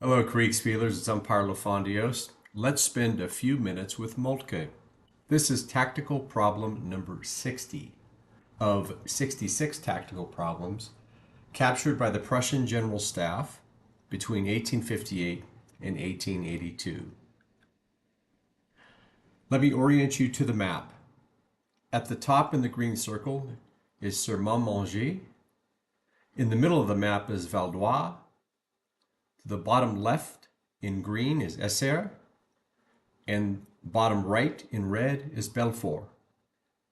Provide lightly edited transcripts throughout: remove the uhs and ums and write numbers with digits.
Hello, Kriegspielers. It's Umpire Lafondios. Let's spend a few minutes with Moltke. This is tactical problem number 60 of 66 tactical problems captured by the Prussian General Staff between 1858 and 1882. Let me orient you to the map. At the top in the green circle is Sermont-Monge. In the middle of the map is Valois. To the bottom left in green is Essert, and bottom right in red is Belfort.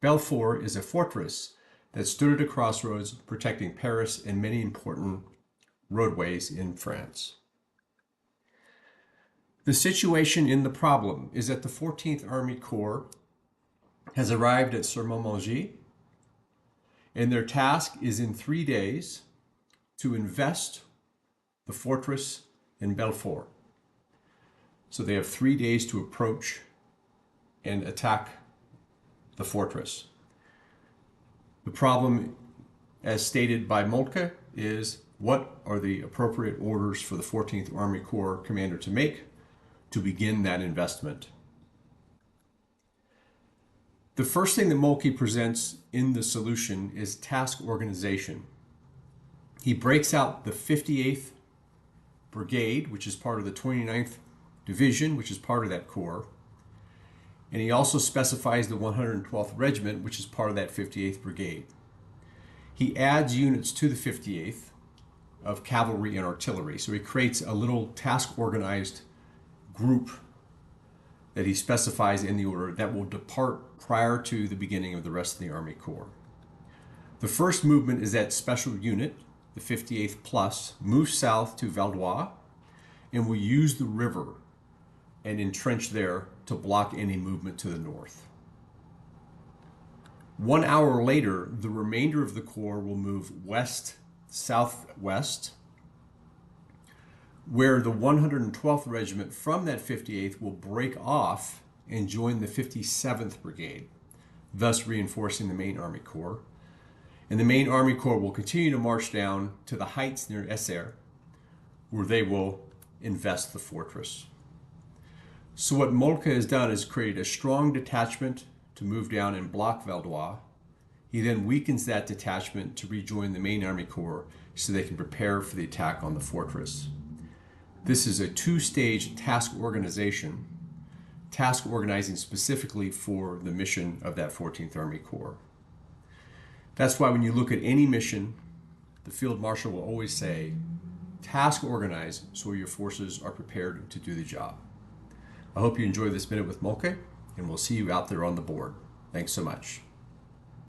Belfort is a fortress that stood at a crossroads protecting Paris and many important roadways in France. The situation in the problem is that the 14th Army Corps has arrived at Sermont-Monge, and their task is in 3 days to invest the fortress in Belfort. So they have 3 days to approach and attack the fortress. The problem, as stated by Moltke, is what are the appropriate orders for the 14th Army Corps commander to make to begin that investment. The first thing that Moltke presents in the solution is task organization. He breaks out the 58th Brigade, which is part of the 29th Division, which is part of that corps. And he also specifies the 112th Regiment, which is part of that 58th Brigade. He adds units to the 58th of cavalry and artillery. So he creates a little task organized group that he specifies in the order that will depart prior to the beginning of the rest of the Army Corps. The first movement is that special unit, the 58th Plus, moves south to Valois and will use the river and entrench there to block any movement to the north. 1 hour later, the remainder of the corps will move west-southwest, where the 112th Regiment from that 58th will break off and join the 57th Brigade, thus reinforcing the main Army Corps. And the main Army Corps will continue to march down to the heights near Essert, where they will invest the fortress. So what Moltke has done is create a strong detachment to move down and block Valois. He then weakens that detachment to rejoin the main Army Corps so they can prepare for the attack on the fortress. This is a two-stage task organization, task organizing specifically for the mission of that 14th Army Corps. That's why when you look at any mission, the Field Marshal will always say, task organize so your forces are prepared to do the job. I hope you enjoyed this minute with Moltke, and we'll see you out there on the board. Thanks so much.